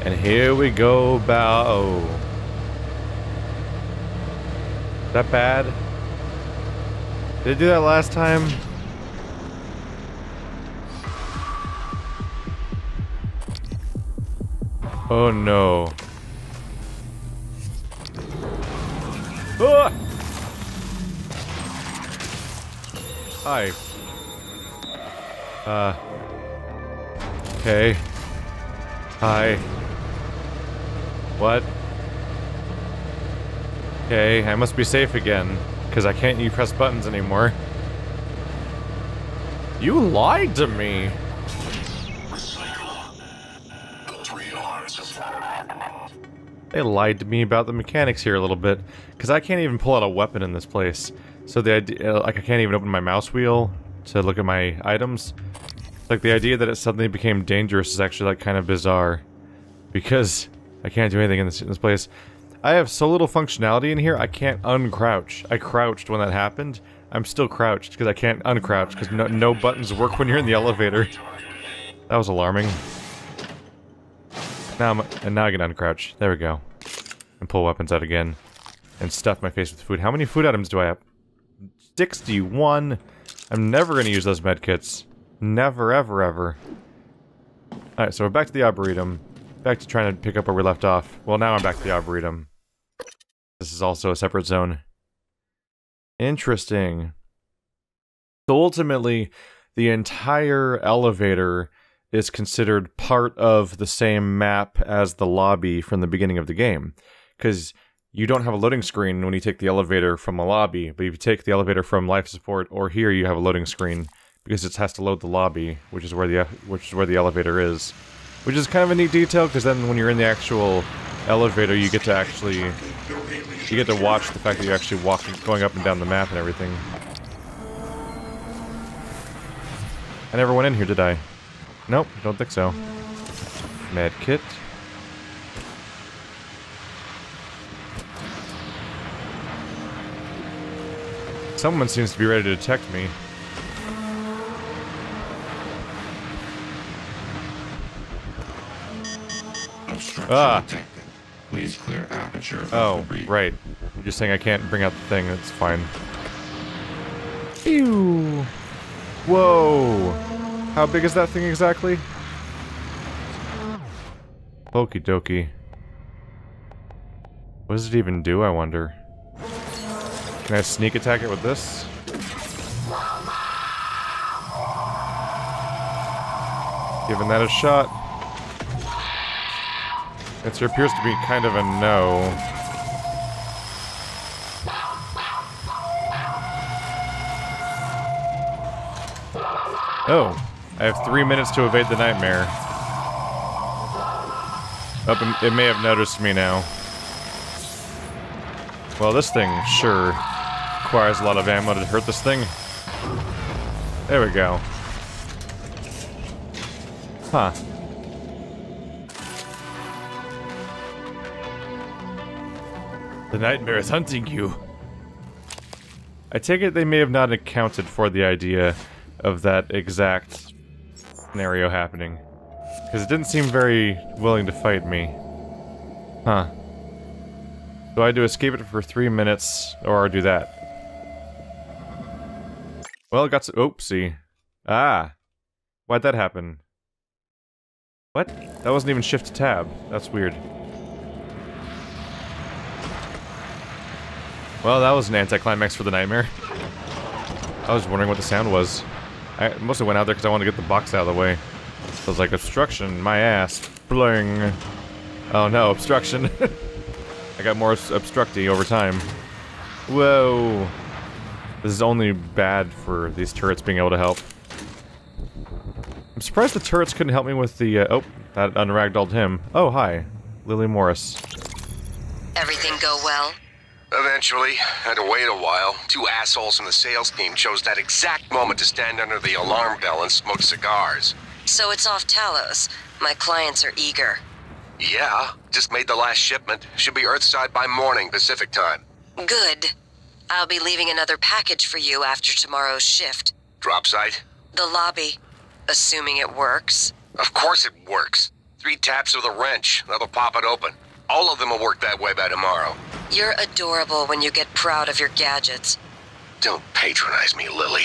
And here we go, bow. Is that bad? Did I do that last time? Oh no. Ah! Hi. Okay. Hi. What? Okay, I must be safe again, because I can't press buttons anymore. You lied to me! They lied to me about the mechanics here a little bit, because I can't even pull out a weapon in this place. So the idea, like, I can't even open my mouse wheel to look at my items. Like, the idea that it suddenly became dangerous is actually, like, kind of bizarre. Because I can't do anything in this place. I have so little functionality in here, I can't uncrouch. I crouched when that happened. I'm still crouched, because I can't uncrouch, because no buttons work when you're in the elevator. That was alarming. Now I can uncrouch. There we go. And pull weapons out again. And stuff my face with food. How many food items do I have? 61! I'm never gonna use those medkits. Never, ever, ever. Alright, so we're back to the Arboretum. Back to trying to pick up where we left off. Well, now I'm back to the Arboretum. This is also a separate zone. Interesting. So ultimately, the entire elevator is considered part of the same map as the lobby from the beginning of the game. Because you don't have a loading screen when you take the elevator from a lobby, but if you take the elevator from life support or here, you have a loading screen because it has to load the lobby, which is where the elevator is. Which is kind of a neat detail, because then when you're in the actual elevator, you get to watch the fact that you're actually going up and down the map and everything. I never went in here, did I? Nope, don't think so. Med kit. Someone seems to be ready to detect me. Ah! Please clear aperture. Oh, right. You're just saying I can't bring out the thing, that's fine. Ew! Whoa! How big is that thing exactly? Okie dokie. What does it even do, I wonder? Can I sneak attack it with this? Giving that a shot. Answer appears to be kind of a no. Oh, I have 3 minutes to evade the nightmare. Oh, it may have noticed me now. Well, this thing sure requires a lot of ammo to hurt this thing. There we go. Huh. The nightmare is hunting you. I take it they may have not accounted for the idea of that exact scenario happening. Because it didn't seem very willing to fight me. Huh. Do I had to escape it for 3 minutes, or do that? Well, it got some— oopsie. Ah! Why'd that happen? What? That wasn't even shift tab. That's weird. Well, that was an anticlimax for the nightmare. I was wondering what the sound was. I mostly went out there because I wanted to get the box out of the way. So I was like, obstruction, my ass. Bling. Oh no, obstruction. I got more obstructy over time. Whoa. This is only bad for these turrets being able to help. I'm surprised the turrets couldn't help me with the, oh, that unragdolled him. Oh, hi. Lily Morris. Everything go well? Eventually. Had to wait a while. Two assholes from the sales team chose that exact moment to stand under the alarm bell and smoke cigars. So it's off Talos. My clients are eager. Yeah, just made the last shipment. Should be Earthside by morning, Pacific time. Good. I'll be leaving another package for you after tomorrow's shift. Drop site? The lobby. Assuming it works. Of course it works. 3 taps of the wrench. That'll pop it open. All of them will work that way by tomorrow. You're adorable when you get proud of your gadgets. Don't patronize me, Lily.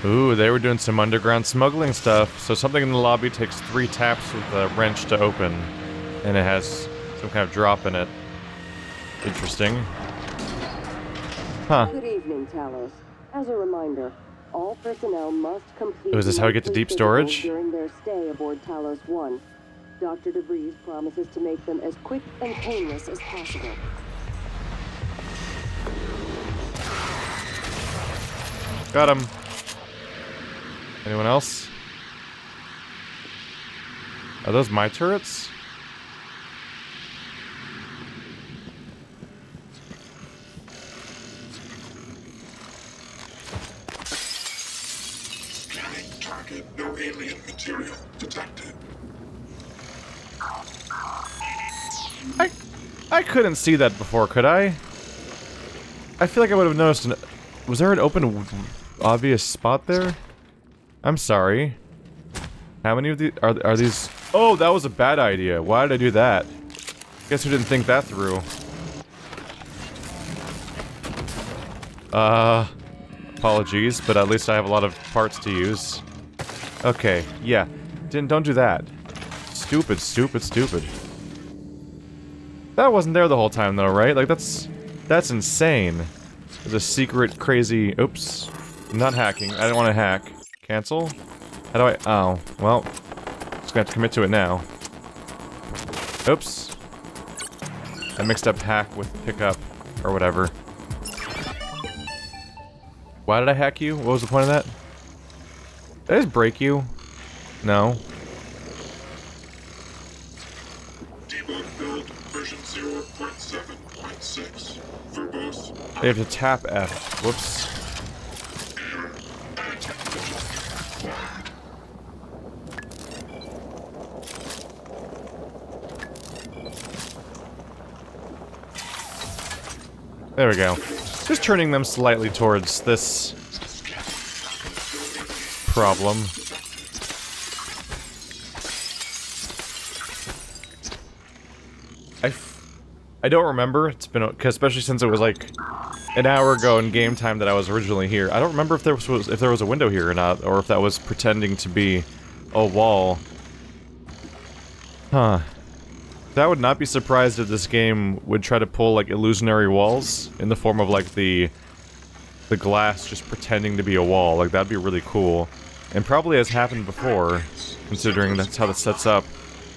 Ooh, they were doing some underground smuggling stuff. So something in the lobby takes 3 taps with the wrench to open. And it has some kind of drop in it. Interesting. Huh. Good evening, Talos. As a reminder, all personnel must complete... Oh, is this how we get to deep storage? ...during their stay aboard Talos I. Dr. DeVries promises to make them as quick and painless as possible. Got him. Anyone else? Are those my turrets? Scanning target. No alien material detected. I couldn't see that before, could I? I feel like I would have noticed an... Was there an open, obvious spot there? I'm sorry. How many of these... Are these... Oh, that was a bad idea. Why did I do that? Guess who didn't think that through? Apologies, but at least I have a lot of parts to use. Okay, yeah. Don't do that. Stupid, stupid, stupid. That wasn't there the whole time, though, right? Like, that's insane. There's a secret, crazy... Oops. I'm not hacking. I didn't want to hack. Cancel? How do I... Oh, well. Just gonna have to commit to it now. Oops. I mixed up hack with pickup, or whatever. Why did I hack you? What was the point of that? Did I just break you? No. Debug build version 0.7.6. Verbose. I have to tap F. Whoops. Error. Anti-vigilance flagged. There we go. Just turning them slightly towards this problem. I don't remember. It's been, especially since it was like an hour ago in game time that I was originally here. I don't remember if there was a window here or not, or if that was pretending to be a wall. Huh. I would not be surprised if this game would try to pull like illusionary walls in the form of like the glass just pretending to be a wall. Like that'd be really cool, and probably has happened before, considering that's how this sets up.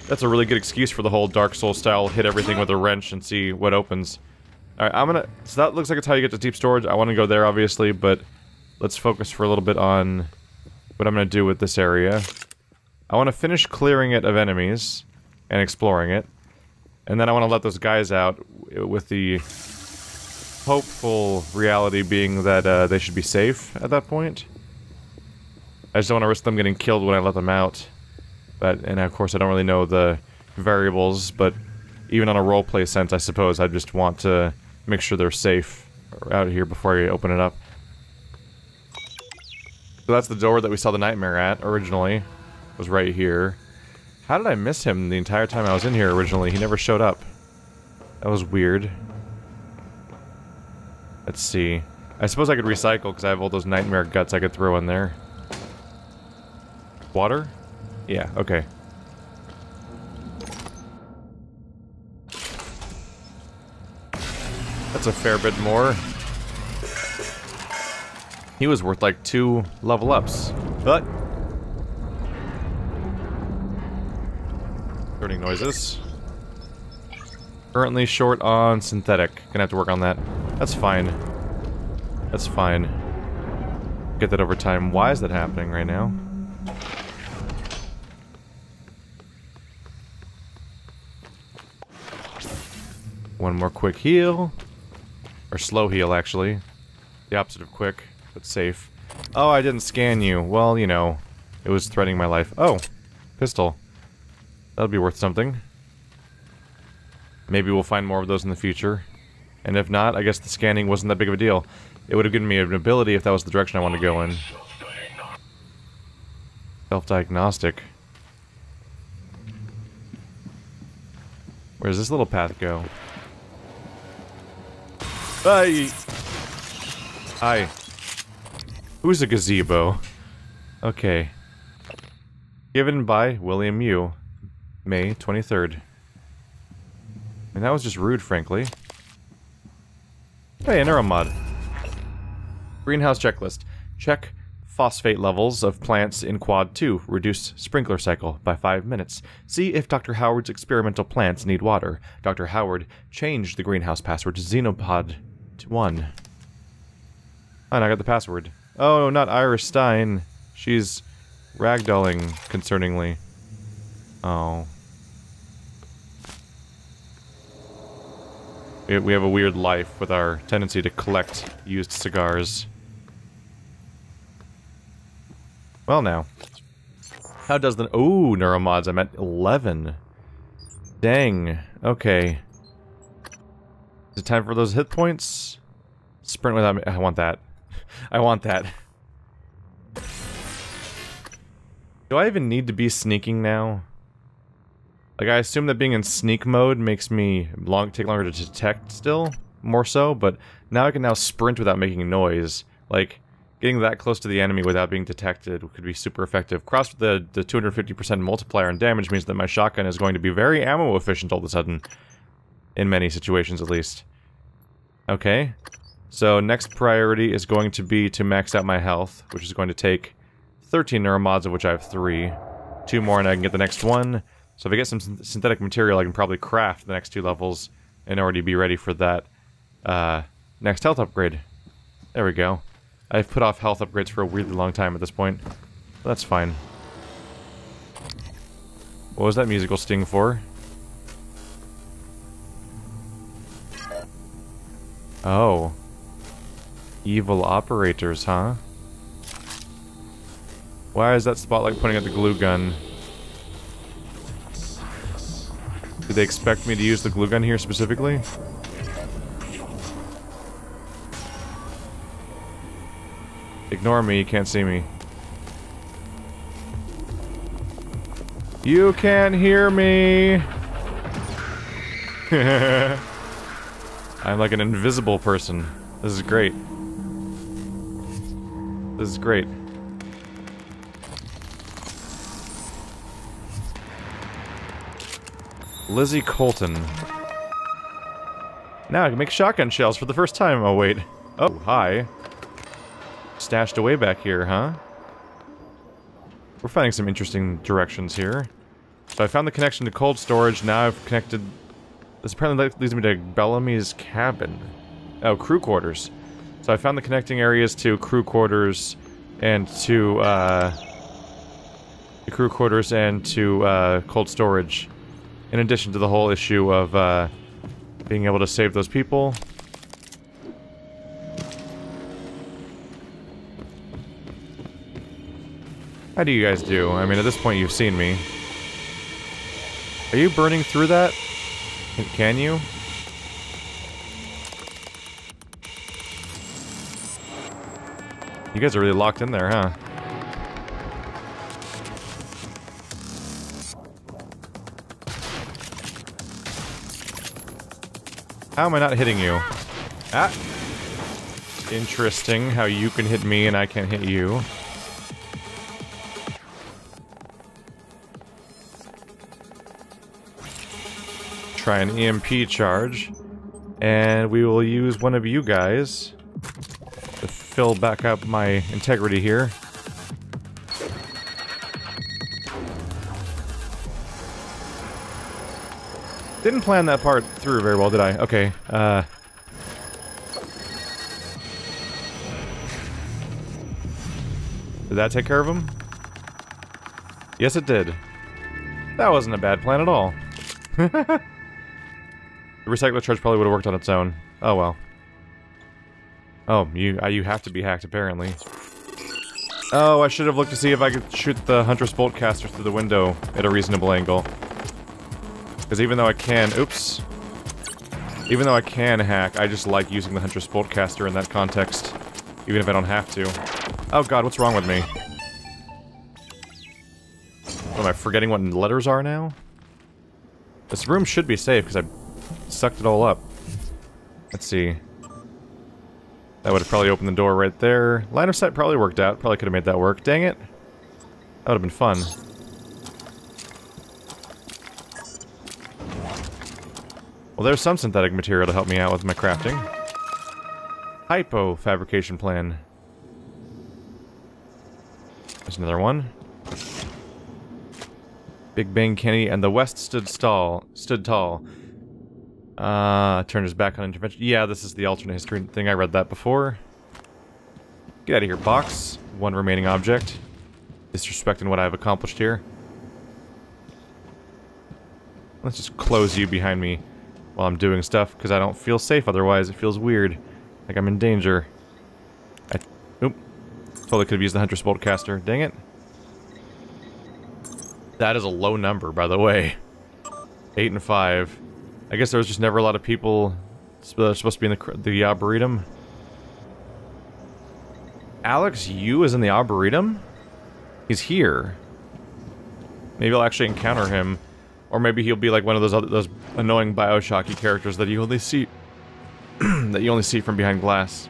That's a really good excuse for the whole Dark Souls style hit everything with a wrench and see what opens. Alright, I'm gonna... So that looks like it's how you get to deep storage. I want to go there, obviously, but let's focus for a little bit on what I'm gonna do with this area. I want to finish clearing it of enemies and exploring it. And then I want to let those guys out with the hopeful reality being that they should be safe at that point. I just don't want to risk them getting killed when I let them out. And of course I don't really know the variables, but even on a roleplay sense, I suppose I just want to make sure they're safe out here before I open it up. So that's the door that we saw the nightmare at originally. It was right here. How did I miss him the entire time I was in here originally? He never showed up. That was weird. Let's see. I suppose I could recycle because I have all those nightmare guts I could throw in there. Water? Yeah, okay. That's a fair bit more. He was worth like 2 level ups. But starting noises. Currently short on synthetic. Gonna have to work on that. That's fine. That's fine. Get that over time. Why is that happening right now? One more quick heal. Or slow heal, actually. The opposite of quick, but safe. Oh, I didn't scan you. Well, you know, it was threatening my life. Oh, pistol. That'll be worth something. Maybe we'll find more of those in the future. And if not, I guess the scanning wasn't that big of a deal. It would have given me an ability if that was the direction I wanted to go in. Self-diagnostic. Where's this little path go? Hi! Hi. Who's a gazebo? Okay. Given by William Yu. May 23rd. And that was just rude, frankly. Hey, an neuromod. Greenhouse checklist. Check phosphate levels of plants in Quad 2. Reduce sprinkler cycle by 5 minutes. See if Dr. Howard's experimental plants need water. Dr. Howard changed the greenhouse password to Xenopod 1. Oh, and I got the password. Oh, not Iris Stein. She's ragdolling concerningly. Oh. We have a weird life with our tendency to collect used cigars. Well now. How does the... Ooh, neuromods, I'm at 11. Dang. Okay. Is it time for those hit points? Sprint without me. I want that. I want that. Do I even need to be sneaking now? Like, I assume that being in sneak mode makes me take longer to detect still, more so, but now I can now sprint without making a noise. Like, getting that close to the enemy without being detected could be super effective. Crossed with the 250% multiplier in damage means that my shotgun is going to be very ammo efficient all of a sudden. In many situations, at least. Okay. So, next priority is going to be to max out my health, which is going to take 13 neuromods, of which I have 3. 2 more and I can get the next one. So if I get some synthetic material, I can probably craft the next 2 levels and already be ready for that next health upgrade. There we go. I've put off health upgrades for a weirdly long time at this point. But that's fine. What was that musical sting for? Oh. Evil operators, huh? Why is that spotlight pointing at the glue gun? Did they expect me to use the glue gun here specifically? Ignore me, you can't see me. You can't hear me! I'm like an invisible person. This is great. This is great. Lizzie Colton. Now I can make shotgun shells for the first time. Oh, wait. Oh, hi. Stashed away back here, huh? We're finding some interesting directions here. So I found the connection to cold storage. Now I've connected... This apparently leads me to Bellamy's cabin. Oh, crew quarters. So I found the connecting areas to crew quarters and to, the crew quarters and to, cold storage. In addition to the whole issue of, being able to save those people. How do you guys do? I mean, at this point you've seen me. Are you burning through that? Can you? You guys are really locked in there, huh? How am I not hitting you? Ah! Interesting how you can hit me and I can't hit you. Try an EMP charge. And we will use one of you guys to fill back up my integrity here. Didn't plan that part through very well, did I? Okay, did that take care of him? Yes, it did. That wasn't a bad plan at all. The recycler charge probably would have worked on its own. Oh well. Oh, you have to be hacked, apparently. Oh, I should have looked to see if I could shoot the Huntress Boltcaster through the window at a reasonable angle. Because even though I can... Oops. Even though I can hack, I just like using the Huntress Boltcaster in that context. Even if I don't have to. Oh god, what's wrong with me? What, am I forgetting what letters are now? This room should be safe, because I sucked it all up. Let's see. That would have probably opened the door right there. Line of sight probably worked out. Probably could have made that work. Dang it. That would have been fun. Well, there's some synthetic material to help me out with my crafting. Hypo fabrication plan. There's another one. Big Bang Kenny and the West stood tall. Turned his back on intervention. Yeah, this is the alternate history thing. I read that before. Get out of here, box. One remaining object. Disrespecting what I've accomplished here. Let's just close you behind me while I'm doing stuff, because I don't feel safe otherwise. It feels weird. Like I'm in danger. Oop. Totally could have used the Hunter's Bolt caster. Dang it. That is a low number, by the way. 8 and 5. I guess there was just never a lot of people supposed to be in the Arboretum. Alex Yu is in the Arboretum? He's here. Maybe I'll actually encounter him. Or maybe he'll be like one of those annoying Bioshocky characters that you only see that you only see from behind glass.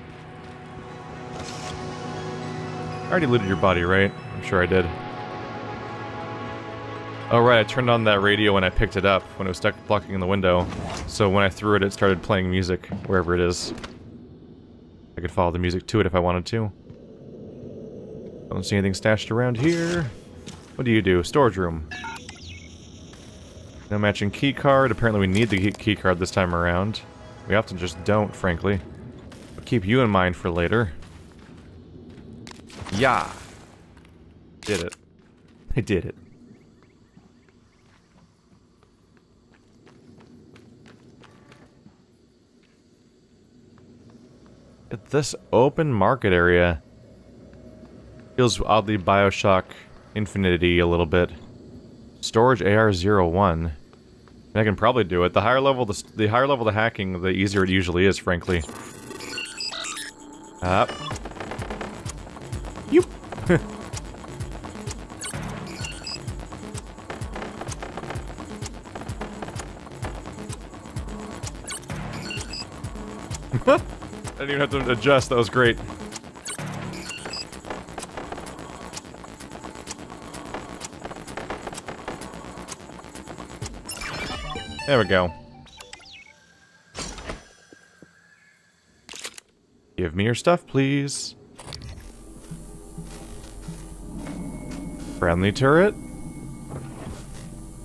I already looted your body, right? I'm sure I did. Oh right, I turned on that radio when I picked it up, when it was stuck blocking in the window. So when I threw it, it started playing music, wherever it is. I could follow the music to it if I wanted to. Don't see anything stashed around here. What do you do? Storage room. No matching key card. Apparently we need the key card this time around. We often just don't, frankly. But keep you in mind for later. Yeah! Did it. I did it. At this open market area feels oddly Bioshock Infinity a little bit. Storage AR-01. I can probably do it. The higher level the hacking, the easier it usually is, frankly. Up. Yoop. I didn't even have to adjust, that was great. There we go. Give me your stuff, please. Friendly turret?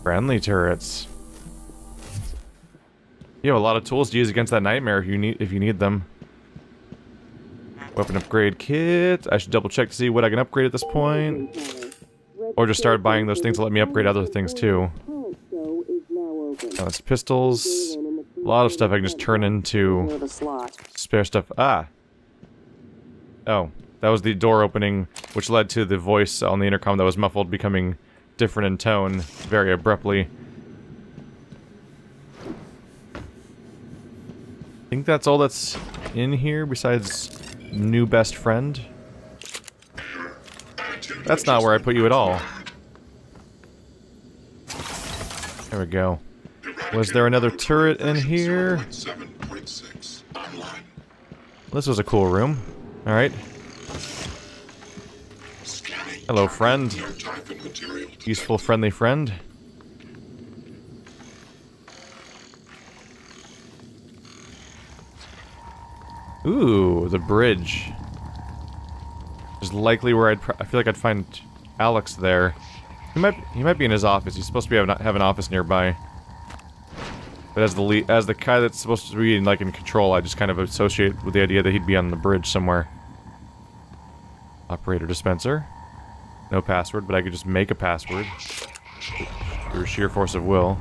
Friendly turrets. You have a lot of tools to use against that nightmare if you need them. Weapon upgrade kit. I should double check to see what I can upgrade at this point. Or just start buying those things to let me upgrade other things too. Now it's pistols. A lot of stuff I can just turn into spare stuff. Ah! Oh, that was the door opening, which led to the voice on the intercom that was muffled becoming different in tone very abruptly. I think that's all that's in here besides new best friend. That's not where I put you at all. There we go. Was there another turret in here? This was a cool room. Alright. Hello, friend. Useful, friendly friend. Ooh, the bridge. Is likely where I feel like I'd find Alex there. He might be in his office. He's supposed to have an office nearby. But as the guy that's supposed to be in control, I just kind of associate with the idea that he'd be on the bridge somewhere. Operator dispenser. No password, but I could just make a password through sheer force of will.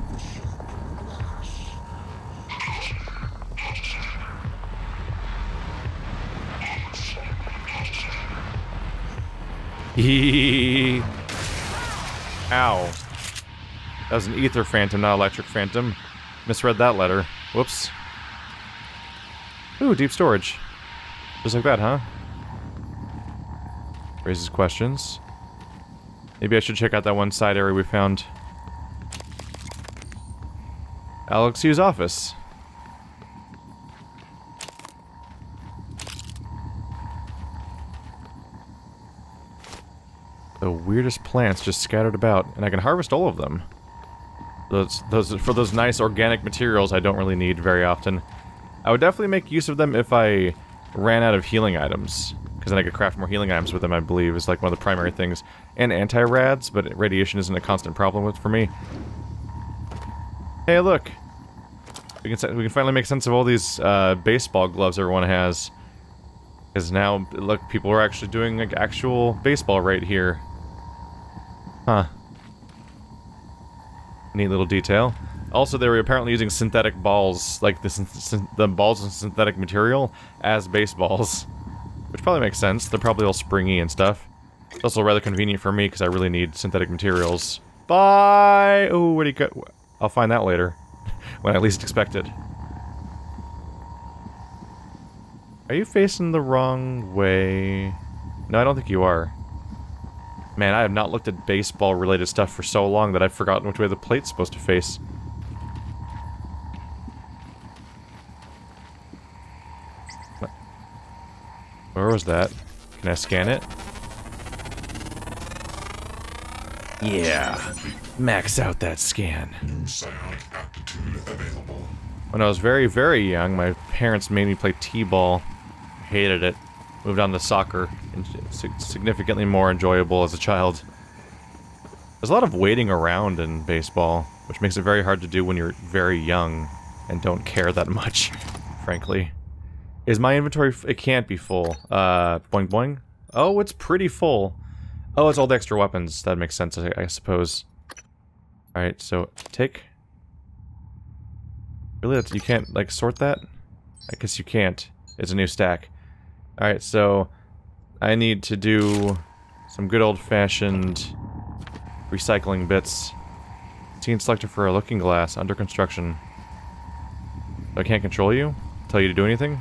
Ow. That was an ether phantom, not electric phantom. Misread that letter. Whoops. Ooh, deep storage. Just like that, huh? Raises questions. Maybe I should check out that one side area we found. Alex Hughes' office. The weirdest plants just scattered about, and I can harvest all of them. For those nice organic materials I don't really need very often. I would definitely make use of them if I ran out of healing items, because then I could craft more healing items with them, I believe, is like one of the primary things. And anti-rads, but radiation isn't a constant problem for me. Hey, look! We can finally make sense of all these baseball gloves everyone has. Because now, look, people are actually doing like actual baseball right here. Huh. Neat little detail. Also, they were apparently using synthetic balls, like the balls of synthetic material, as baseballs. Which probably makes sense. They're probably all springy and stuff. It's also rather convenient for me, because I really need synthetic materials. Bye! Oh, where'd he go? I'll find that later. When I least expect it. Are you facing the wrong way? No, I don't think you are. Man, I have not looked at baseball-related stuff for so long that I've forgotten which way the plate's supposed to face. Where was that? Can I scan it? Yeah. Max out that scan. New psionic aptitude available. When I was very, very young, my parents made me play t-ball. Hated it. Moved on to soccer. And significantly more enjoyable as a child. There's a lot of waiting around in baseball, which makes it very hard to do when you're very young and don't care that much, frankly. Is my inventory... It can't be full. Boing boing. Oh, it's pretty full. Oh, it's all the extra weapons. That makes sense, I suppose. Alright, so, take... Really? You can't, like, sort that? I guess you can't. It's a new stack. Alright, so... I need to do some good old-fashioned recycling bits. Scene selector for a looking glass, under construction. I can't control you? Tell you to do anything?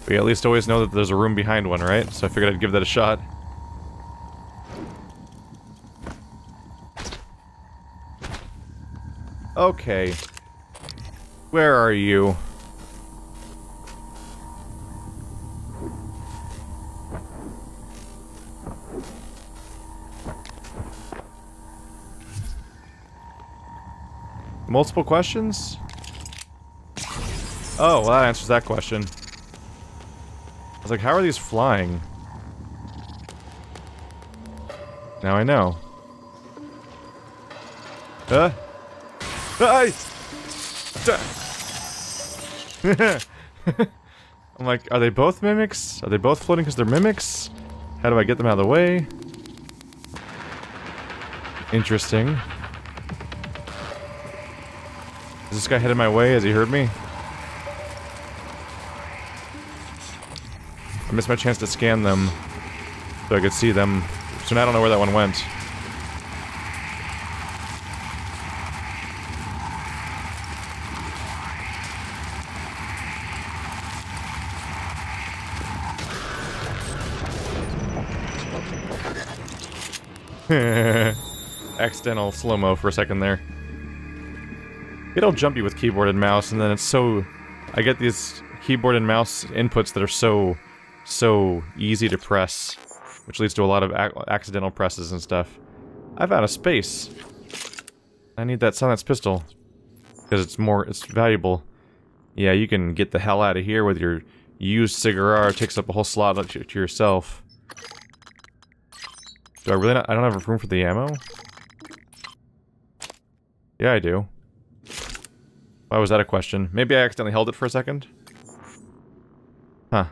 We at least always know that there's a room behind one, right? So I figured I'd give that a shot. Okay. Where are you? Multiple questions? Oh, well that answers that question. I was like, how are these flying? Now I know. Hey! I'm like, are they both mimics? Are they both floating because they're mimics? How do I get them out of the way? Interesting. Is this guy headed my way? Has he heard me? I missed my chance to scan them so I could see them. So now I don't know where that one went. Accidental slow-mo for a second there. Get all jumpy with keyboard and mouse, and then it's so... I get these keyboard and mouse inputs that are so easy to press, which leads to a lot of accidental presses and stuff. I've out of space. I need that silenced pistol because it's valuable. Yeah, you can get the hell out of here with your used cigar. It takes up a whole slot to yourself. Do I really not? I don't have room for the ammo? Yeah, I do. Why was that a question? Maybe I accidentally held it for a second? Huh.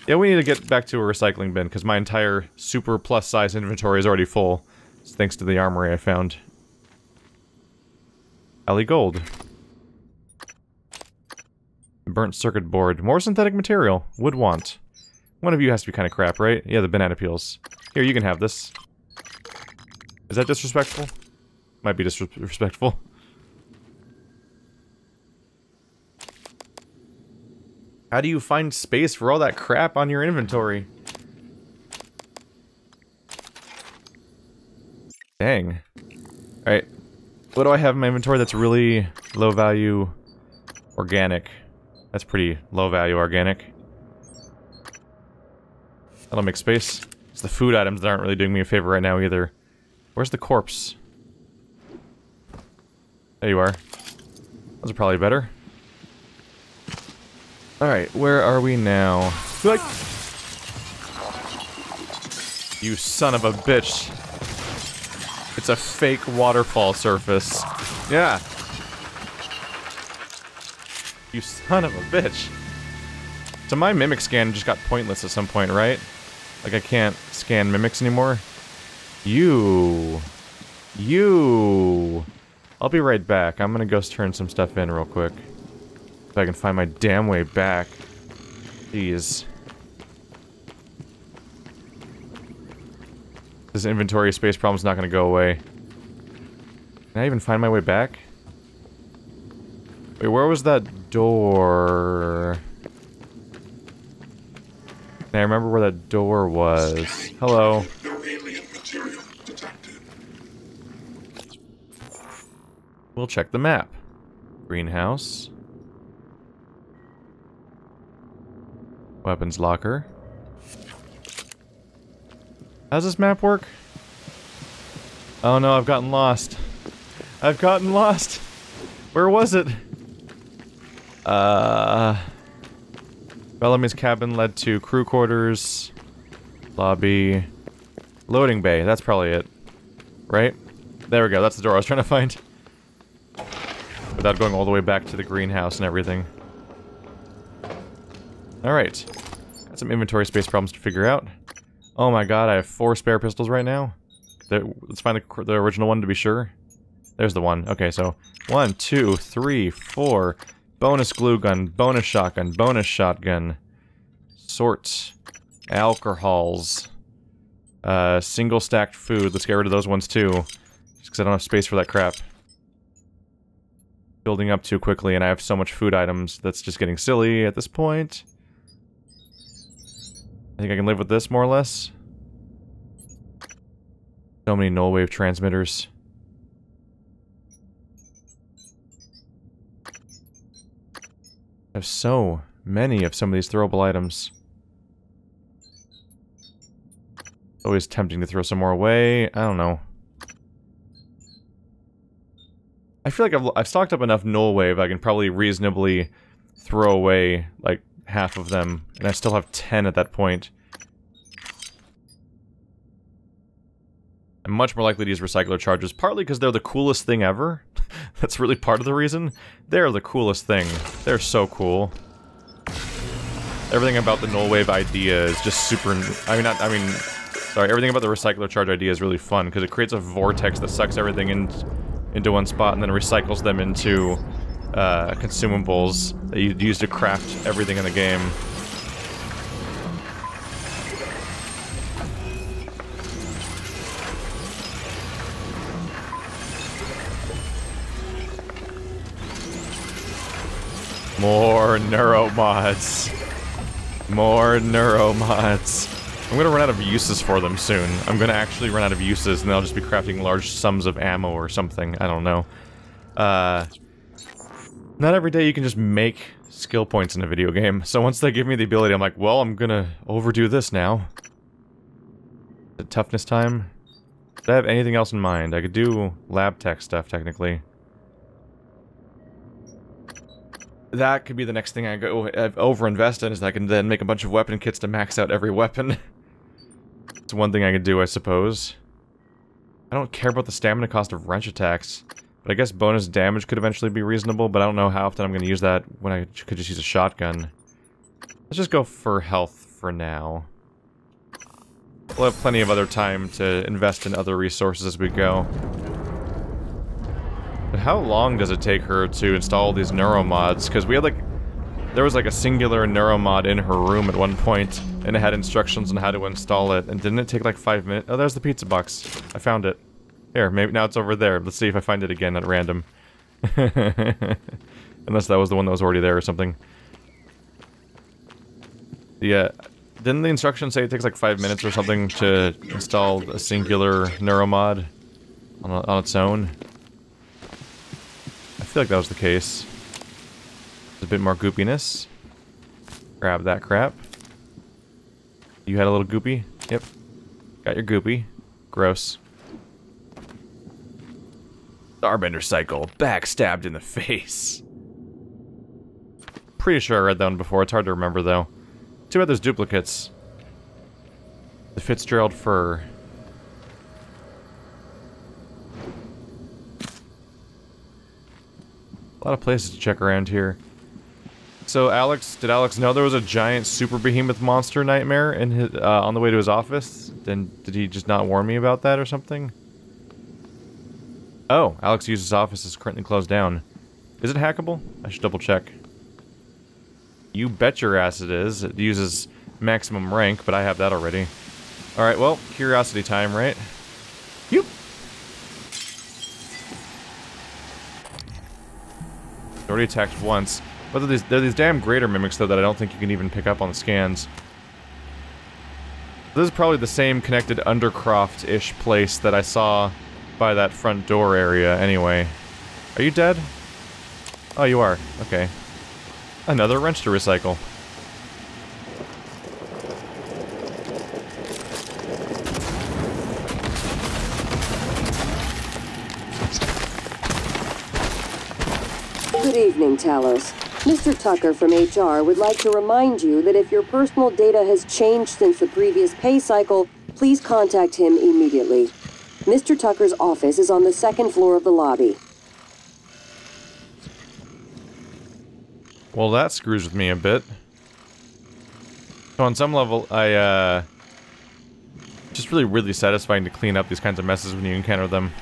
Yeah, we need to get back to a recycling bin, because my entire super plus-size inventory is already full. Thanks to the armory I found. Alley gold. Burnt circuit board. More synthetic material. Would want. One of you has to be kind of crap, right? Yeah, the banana peels. Here, you can have this. Is that disrespectful? Might be disrespectful. How do you find space for all that crap on your inventory? Dang. Alright. What do I have in my inventory that's really low value organic? That's pretty low value organic. That'll make space. It's the food items that aren't really doing me a favor right now either. Where's the corpse? There you are. Those are probably better. Alright, where are we now? Like, you son of a bitch. It's a fake waterfall surface. Yeah. You son of a bitch. So my mimic scan just got pointless at some point, right? Like I can't scan mimics anymore. You. I'll be right back. I'm gonna go turn some stuff in real quick. If I can find my damn way back. Jeez. This inventory space problem's not gonna go away. Can I even find my way back? Wait, where was that door? Can I remember where that door was? Hello. No alien material detected. We'll check the map. Greenhouse. Weapons locker. How's this map work? Oh no, I've gotten lost. I've gotten lost! Where was it? Bellamy's cabin led to crew quarters. Lobby. Loading bay, that's probably it. Right? There we go, that's the door I was trying to find. Without going all the way back to the greenhouse and everything. Alright. Got some inventory space problems to figure out. Oh my god, I have 4 spare pistols right now. Let's find the original one to be sure. There's the one. Okay, so 1, 2, 3, 4. Bonus glue gun, bonus shotgun. Sort. Alcohols. Single stacked food. Let's get rid of those ones too. Just because I don't have space for that crap. Building up too quickly and I have so much food items that's just getting silly at this point. I think I can live with this more or less. So many null wave transmitters. I have so many of some of these throwable items. Always tempting to throw some more away. I don't know. I feel like I've stocked up enough null wave I can probably reasonably throw away, like, half of them. And I still have 10 at that point. I'm much more likely to use recycler charges, partly because they're the coolest thing ever. That's really part of the reason. They're the coolest thing. They're so cool. Everything about the null wave idea is just super... Sorry, everything about the recycler charge idea is really fun, because it creates a vortex that sucks everything into one spot and then recycles them into consumables that you use to craft everything in the game. More neuromods. More neuromods. I'm gonna run out of uses for them soon. I'm gonna actually run out of uses and then I'll just be crafting large sums of ammo or something. I don't know. Not every day you can just make skill points in a video game. So once they give me the ability, I'm like, well, I'm gonna overdo this now. The toughness time? Do I have anything else in mind? I could do lab tech stuff, technically. That could be the next thing I go overinvest in, is I can then make a bunch of weapon kits to max out every weapon. It's one thing I could do, I suppose. I don't care about the stamina cost of wrench attacks, but I guess bonus damage could eventually be reasonable, but I don't know how often I'm going to use that when I could just use a shotgun. Let's just go for health for now. We'll have plenty of other time to invest in other resources as we go. But how long does it take her to install these neuromods? Because we had like... There was like a singular neuromod in her room at one point, and it had instructions on how to install it, and didn't it take like 5 minutes? Oh, there's the pizza box. I found it. Here, maybe now it's over there. Let's see if I find it again at random. Unless that was the one that was already there or something. Yeah. Didn't the instructions say it takes like 5 minutes or something to install a singular neuromod on its own? I feel like that was the case. There's a bit more goopiness. Grab that crap. You had a little goopy? Yep. Got your goopy. Gross. Starbender cycle. Backstabbed in the face. Pretty sure I read that one before. It's hard to remember though. Too bad there's duplicates. The Fitzgerald fur. A lot of places to check around here. So did Alex know there was a giant super behemoth monster nightmare in his, on the way to his office? Then did he just not warn me about that or something? Oh, Alex's office is currently closed down. Is it hackable? I should double check. You bet your ass it is. It uses maximum rank, but I have that already. Alright, well, curiosity time, right? Yoop! Already attacked once. But they're these damn greater mimics, though, that I don't think you can even pick up on the scans. This is probably the same connected Undercroft-ish place that I saw by that front door area, anyway. Are you dead? Oh, you are. Okay. Another wrench to recycle. Good evening, Talos. Mr. Tucker from HR would like to remind you that if your personal data has changed since the previous pay cycle, please contact him immediately. Mr. Tucker's office is on the second floor of the lobby. Well, that screws with me a bit. So on some level, just really satisfying to clean up these kinds of messes when you encounter them.